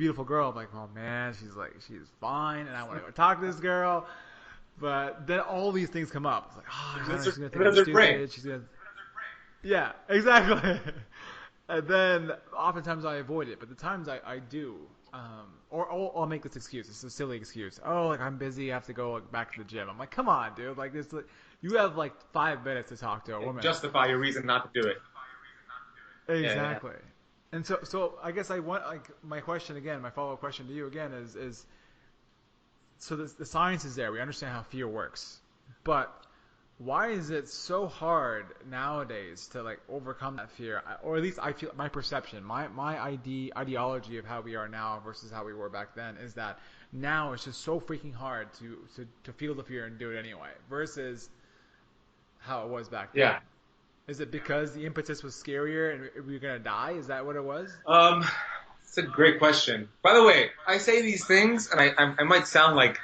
beautiful girl. I'm like, oh man, she's fine, and I want to go talk to this girl. But then all these things come up. It's like, oh, I don't know, she's gonna think I'm Their brain. stupid. She's gonna, yeah, exactly. And then oftentimes I avoid it, but the times I do, or I'll make this excuse. It's a silly excuse. Oh, like I'm busy. I have to go like, back to the gym. I'm like, come on, dude. Like this, like, you have like 5 minutes to talk to a woman. Justify your reason not to do it. Yeah. Exactly. And so I guess I want like my question again, my follow up question to you again is so the science is there. We understand how fear works, but why is it so hard nowadays to like overcome that fear? Or at least I feel my perception, my ideology of how we are now versus how we were back then is that now it's just so freaking hard to feel the fear and do it anyway versus how it was back then. Yeah. Is it because the impetus was scarier and we were gonna die? Is that what it was? It's a great question. By the way, I say these things, and I might sound like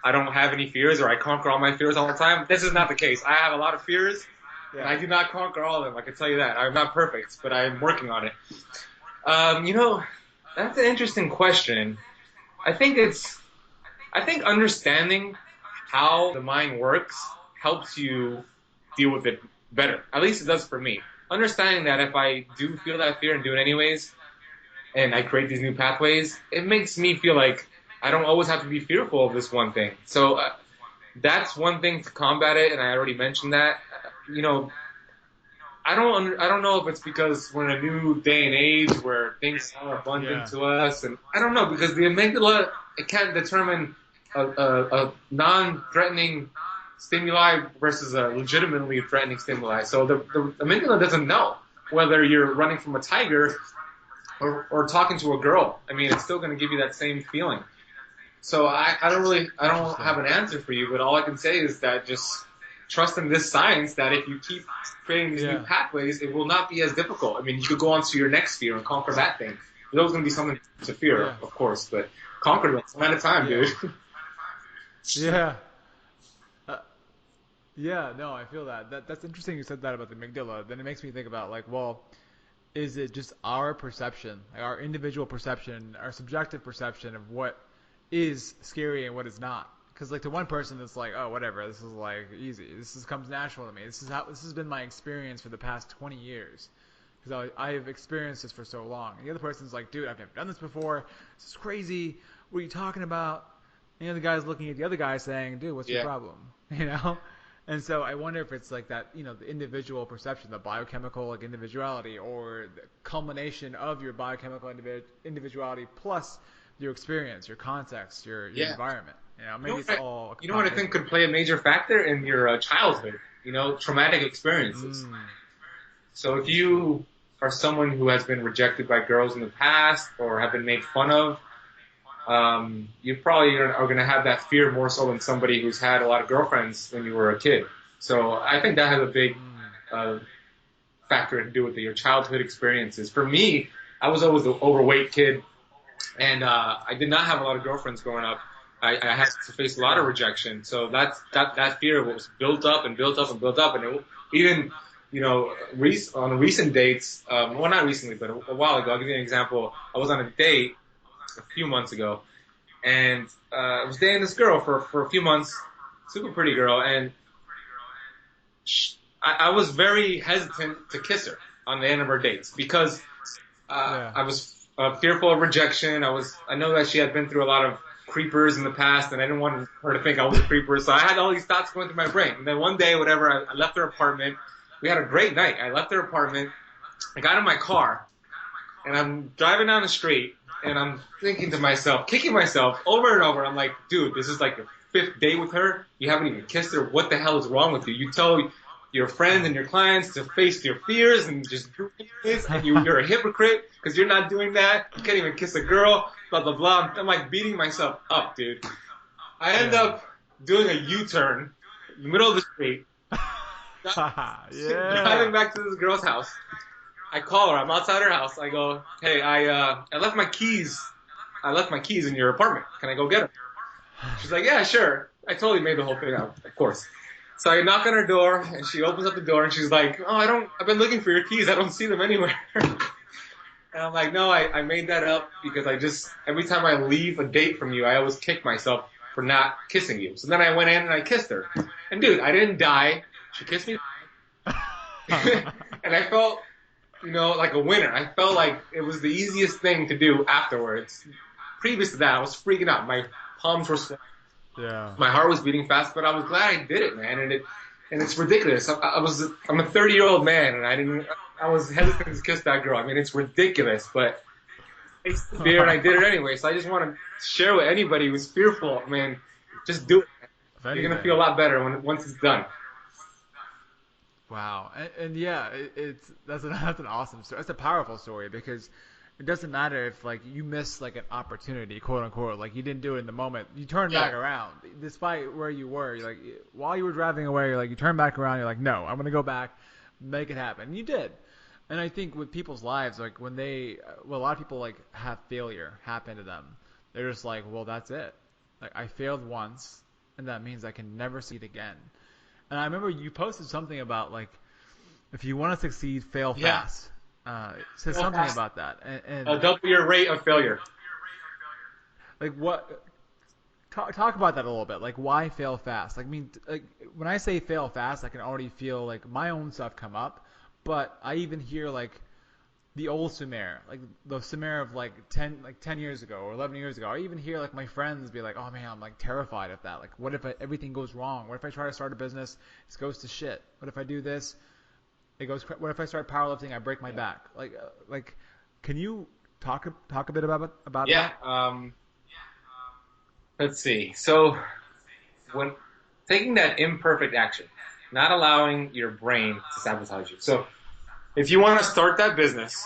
I don't have any fears or I conquer all my fears all the time. This is not the case. I have a lot of fears, and I do not conquer all of them. I can tell you that. I'm not perfect, but I'm working on it. You know, that's an interesting question. I think understanding how the mind works helps you deal with it better. At least it does for me. Understanding that if I do feel that fear and do it anyways, and I create these new pathways, it makes me feel like I don't always have to be fearful of this one thing. So that's one thing to combat it, and I already mentioned that. You know, I don't know if it's because we're in a new day and age where things are abundant to us, and I don't know because the amygdala it can't determine a non-threatening stimuli versus a legitimately threatening stimuli. So the amygdala doesn't know whether you're running from a tiger or talking to a girl. I mean, it's still going to give you that same feeling. So I don't have an answer for you, but all I can say is that just trust in this science that if you keep creating these new pathways, it will not be as difficult. I mean, you could go on to your next fear and conquer that thing. There's always going to be something to fear, of course, but conquer it one at a time, dude. Yeah. Yeah, no, I feel that. That's interesting you said that about the amygdala. Then it makes me think about like, well, is it just our perception, like our individual perception, our subjective perception of what is scary and what is not? Because like to one person it's like, oh, whatever, this is like easy. Comes natural to me. This has been my experience for the past 20 years. Because I've experienced this for so long. And the other person's like, dude, I've never done this before. This is crazy. What are you talking about? And the other guy's looking at the other guy saying, dude, what's your problem? You know? And so I wonder if it's like that, you know, the individual perception, the biochemical like individuality, or the culmination of your biochemical individuality plus your experience, your context, your environment. You know, maybe it's all. You know what I think could play a major factor in your childhood? You know, traumatic experiences. So if you are someone who has been rejected by girls in the past or have been made fun of, you probably are going to have that fear more so than somebody who's had a lot of girlfriends when you were a kid. So I think that has a big factor to do with your childhood experiences. For me, I was always an overweight kid, and I did not have a lot of girlfriends growing up. I had to face a lot of rejection. So that fear was built up and built up and built up, and even you know, on recent dates, well, not recently, but a while ago. I'll give you an example. I was on a date a few months ago, and I was dating this girl for a few months, super pretty girl, and I was very hesitant to kiss her on the end of our dates because I was fearful of rejection. I know that she had been through a lot of creepers in the past, and I didn't want her to think I was a creeper, so I had all these thoughts going through my brain. And then one day, I left her apartment. We had a great night. I left her apartment. I got in my car, and I'm driving down the street, and I'm thinking to myself, kicking myself over and over. I'm like, dude, this is like your 5th date with her. You haven't even kissed her. What the hell is wrong with you? You tell your friends and your clients to face your fears and just do this, and you're a hypocrite because you're not doing that. You can't even kiss a girl, blah, blah, blah. I'm like beating myself up, dude. I end up doing a U-turn in the middle of the street. Driving back to this girl's house. I call her. I'm outside her house. I go, hey, I left my keys. I left my keys in your apartment. Can I go get them? She's like, yeah, sure. I totally made the whole thing up, of course. So I knock on her door, and she opens up the door, and she's like, oh, I've been looking for your keys. I don't see them anywhere. And I'm like, no, I made that up because I just, every time I leave a date from you, I always kick myself for not kissing you. So then I went in and I kissed her. And dude, I didn't die. She kissed me. And I felt, like a winner. I felt like it was the easiest thing to do afterwards. Previous to that, I was freaking out. My palms were sweating. Yeah. My heart was beating fast, but I was glad I did it, man. And it's ridiculous. I'm a 30-year-old man, and I was hesitant to kiss that girl. I mean, it's ridiculous, but it's fear, and I did it anyway. So I just want to share with anybody who's fearful, man, just do it. If You're gonna anything. feel a lot better once it's done. Wow, and yeah, that's an awesome story. That's a powerful story because it doesn't matter if like you miss like an opportunity, quote unquote, like you didn't do it in the moment. You turn Yeah, back around, despite where you were. You're like while you were driving away, you're like you turn back around. You're like, no, I'm gonna go back, make it happen. And you did. And I think with people's lives, like when well, a lot of people like have failure happen to them. They're just like, well, that's it. Like I failed once, and that means I can never see it again. And I remember you posted something about like if you want to succeed, fail yeah. fast. It says Feel something fast. about that. And Double your rate of failure. like what? Talk about that a little bit. Like why fail fast? Like I mean, like when I say fail fast, I can already feel like my own stuff come up. But I even hear like the old Sumer, like the Sumer of like 10 years ago or 11 years ago. I even hear like my friends be like, "Oh man, I'm like terrified of that. Like, what if everything goes wrong? What if I try to start a business, it goes to shit? What if I do this, it goes? What if I start powerlifting, I break my Yeah. back? Like, can you talk a bit about Yeah. that? Let's see. So when taking that imperfect action, not allowing your brain to sabotage you. So if you want to start that business,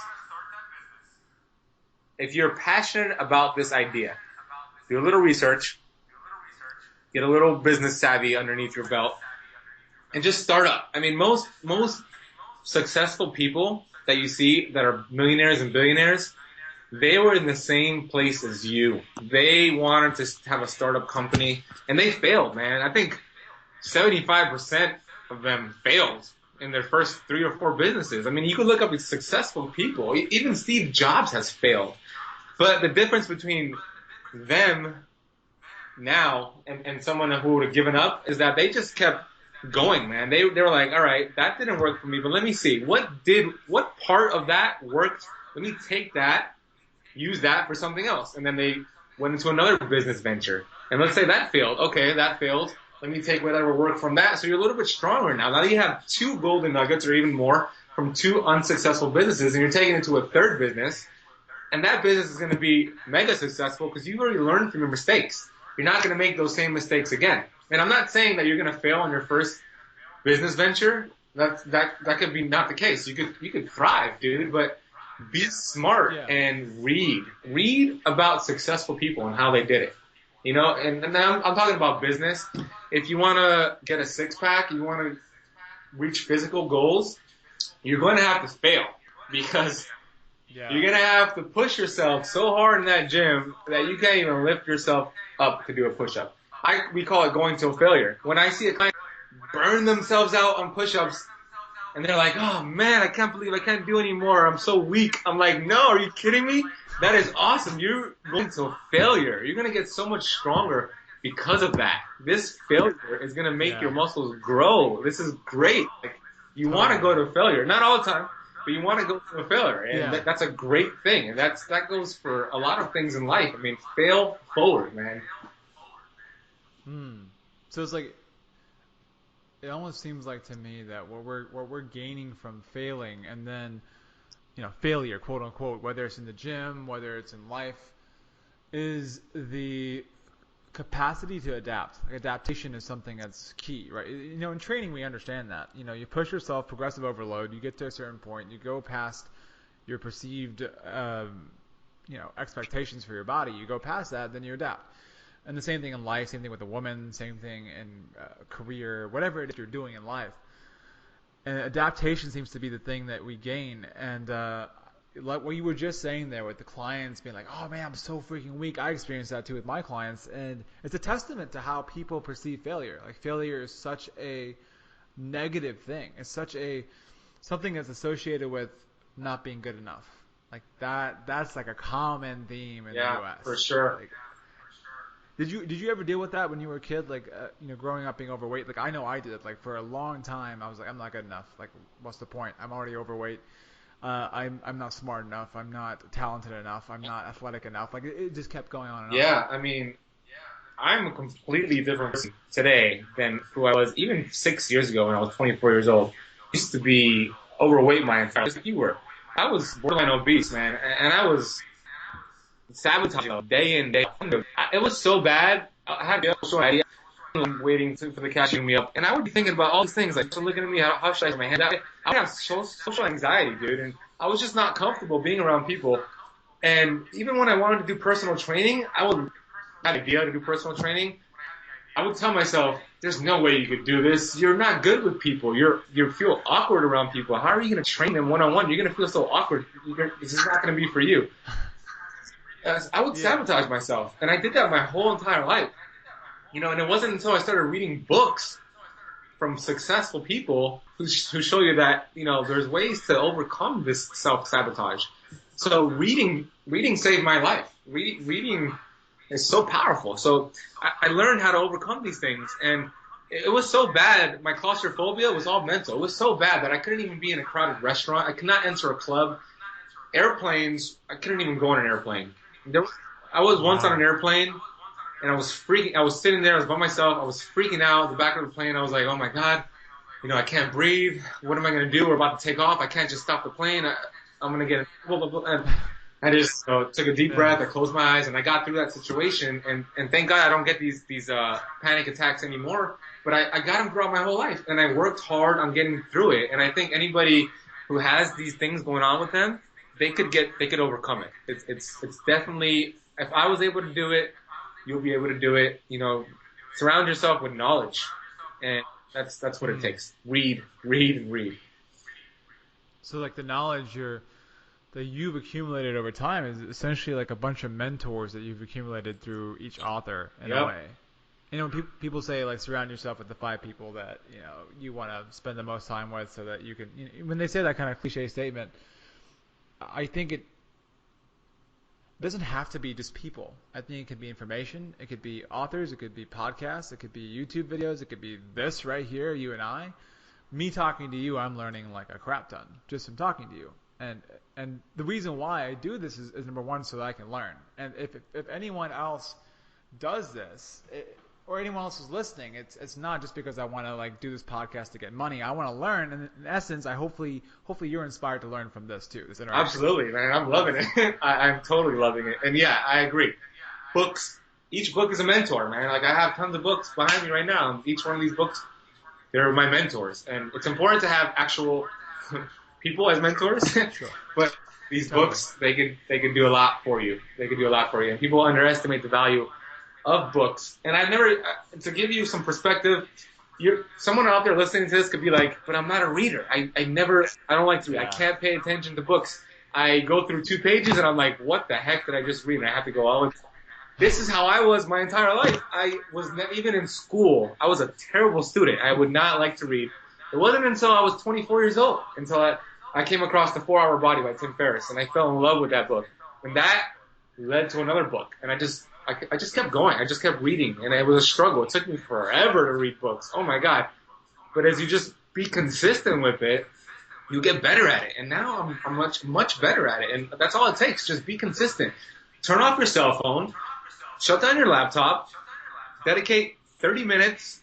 if you're passionate about this idea, do a little research, get a little business savvy underneath your belt, and just start up. I mean, most successful people that you see that are millionaires and billionaires, they were in the same place as you. They wanted to have a startup company, and they failed, man. I think 75% of them failed in their first 3 or 4 businesses. I mean, you could look up at successful people. Even Steve Jobs has failed. But the difference between them now and someone who would have given up is that they just kept going, man. They were like, all right, that didn't work for me, but let me see what part of that worked. Let me take that, use that for something else, and then they went into another business venture. And let's say that failed. Okay, that failed. Let me take whatever worked from that. So you're a little bit stronger now. Now you have 2 golden nuggets or even more from 2 unsuccessful businesses, and you're taking it to a third business and that business is going to be mega successful because you've already learned from your mistakes. You're not going to make those same mistakes again. And I'm not saying that you're going to fail on your first business venture. That could be not the case. You could thrive, dude, but be smart Yeah. and read about successful people and how they did it. And then I'm talking about business. If you want to get a six pack, you want to reach physical goals, you're going to have to fail because Yeah. you're gonna have to push yourself so hard in that gym that you can't even lift yourself up to do a push-up. We call it going to failure. When I see a client burn themselves out on push-ups and they're like, "Oh man, I can't believe I can't do anymore. I'm so weak." I'm like, "No, are you kidding me? That is awesome. You're going to failure. You're gonna get so much stronger because of that. This failure is gonna make your Yeah. muscles grow. This is great. Like, you want to go Totally. to failure, not all the time, but you want to go to a failure, and Yeah. that's a great thing. And that goes for a lot of things in life. I mean, fail forward, man. Hmm. So it's like it almost seems like to me that what we're gaining from failing and then failure, quote unquote, whether it's in the gym, whether it's in life, is the capacity to adapt. Like adaptation is something that's key, right? In training we understand that. You push yourself, progressive overload. You get to a certain point, you go past your perceived, expectations for your body. You go past that, then you adapt. And the same thing in life, same thing with a woman, same thing in career, whatever it is you're doing in life. And adaptation seems to be the thing that we gain. And like what you were just saying there with the clients being like, "Oh man, I'm so freaking weak." I experienced that too with my clients, and it's a testament to how people perceive failure. Like failure is such a negative thing. It's such a something that's associated with not being good enough. Like that's like a common theme in the Yeah, for U.S. sure. Like, did you ever deal with that when you were a kid? Like, growing up being overweight. Like, I know I did. Like, for a long time, I was like, I'm not good enough. Like, what's the point? I'm already overweight. I'm not smart enough. I'm not talented enough. I'm not athletic enough. Like, it just kept going on and on. Yeah, I mean, I'm a completely different person today than who I was even 6 years ago when I was 24 years old. I used to be overweight my entire life. Like you were. I was borderline obese, man, and I was sabotaging day in, day out. It was so bad. I had social idea waiting for the cash to pick me up, and I would be thinking about all these things, like, looking at me, how should I put my hand out? I would have social anxiety, dude, and I was just not comfortable being around people. And even when I wanted to do personal training, I would have an idea to do personal training. I would tell myself, "There's no way you could do this. You're not good with people. You feel awkward around people. How are you going to train them one on one? You're going to feel so awkward. This is not going to be for you." I would Yeah. sabotage myself, and I did that my whole entire life. And it wasn't until I started reading books from successful people who show you that there's ways to overcome this self-sabotage. So reading saved my life. Reading is so powerful. So I learned how to overcome these things, and it was so bad. My claustrophobia was all mental. It was so bad that I couldn't even be in a crowded restaurant. I could not enter a club. Airplanes, I couldn't even go on an airplane. I was once on an Wow. airplane, and I was freaking. I was sitting there. I was by myself. I was freaking out. At the back of the plane, I was like, "Oh my god, I can't breathe. What am I gonna do? We're about to take off. I can't just stop the plane. I'm gonna get blah blah blah." And I just took a deep Yeah. breath. I closed my eyes, and I got through that situation. And thank God I don't get these panic attacks anymore. But I got them throughout my whole life, and I worked hard on getting through it. And I think anybody who has these things going on with them, they could overcome it. It's definitely, if I was able to do it, you'll be able to do it. Surround yourself with knowledge, and that's what it Hmm. takes. Read, read, and read. So like the knowledge that you've accumulated over time is essentially like a bunch of mentors that you've accumulated through each author in a Yep. way. People say like surround yourself with the 5 people that you want to spend the most time with, so that you can. When they say that kind of cliche statement, I think it doesn't have to be just people. I think it could be information. It could be authors. It could be podcasts. It could be YouTube videos. It could be this right here, you and I. Me talking to you, I'm learning like a crap ton just from talking to you. And the reason why I do this is number one, so that I can learn. And if anyone else does this, or anyone else is listening, it's not just because I want to like do this podcast to get money. I want to learn, and in essence, I hopefully you're inspired to learn from this too. This interaction. Absolutely, man. I'm loving it. I'm totally loving it. And yeah, I agree. Books. Each book is a mentor, man. Like I have tons of books behind me right now. And each one of these books, they're my mentors. And it's important to have actual people as mentors. Sure. But these Totally. books, they can do a lot for you. They can do a lot for you. And people underestimate the value of books. And I never, to give you some perspective, someone out there listening to this could be like, but I'm not a reader. I don't like to read. I Yeah. can't pay attention to books. I go through 2 pages and I'm like, what the heck did I just read? And I have to go all in. This is how I was my entire life. I was not even in school. I was a terrible student. I would not like to read. It wasn't until I was 24 years old until I came across The 4 Hour Body by Tim Ferriss, and I fell in love with that book. And that led to another book, and I just kept going. I just kept reading, and it was a struggle. It took me forever to read books. Oh my god! But as you just be consistent with it, you get better at it. And now I'm much better at it. And that's all it takes. Just be consistent. Turn off your cell phone. Shut down your laptop. Dedicate 30 minutes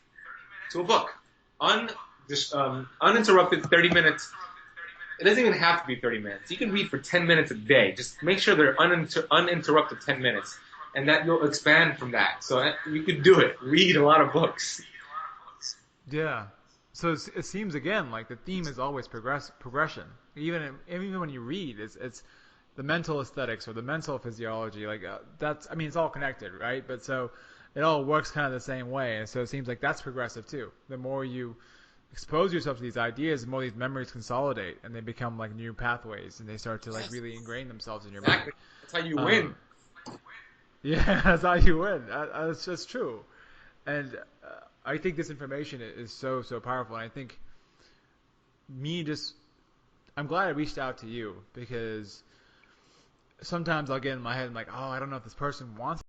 to a book. Uninterrupted 30 minutes. It doesn't even have to be 30 minutes. You can read for 10 minutes a day. Just make sure they're uninterrupted 10 minutes. And that you'll expand from that. So you can do it. Read a lot of books. Yeah. So it seems again like the theme is always progression. Even when you read, it's the mental aesthetics or the mental physiology. Like it's all connected, right? But so it all works kind of the same way. And so it seems like that's progressive too. The more you expose yourself to these ideas, the more these memories consolidate and they become like new pathways and they start to like really ingrain themselves in your mind. Exactly. That's how you win. Yeah, that's how you win. That's just true. And I think this information is so powerful. And I think I'm glad I reached out to you because sometimes I'll get in my head and like, oh, I don't know if this person wants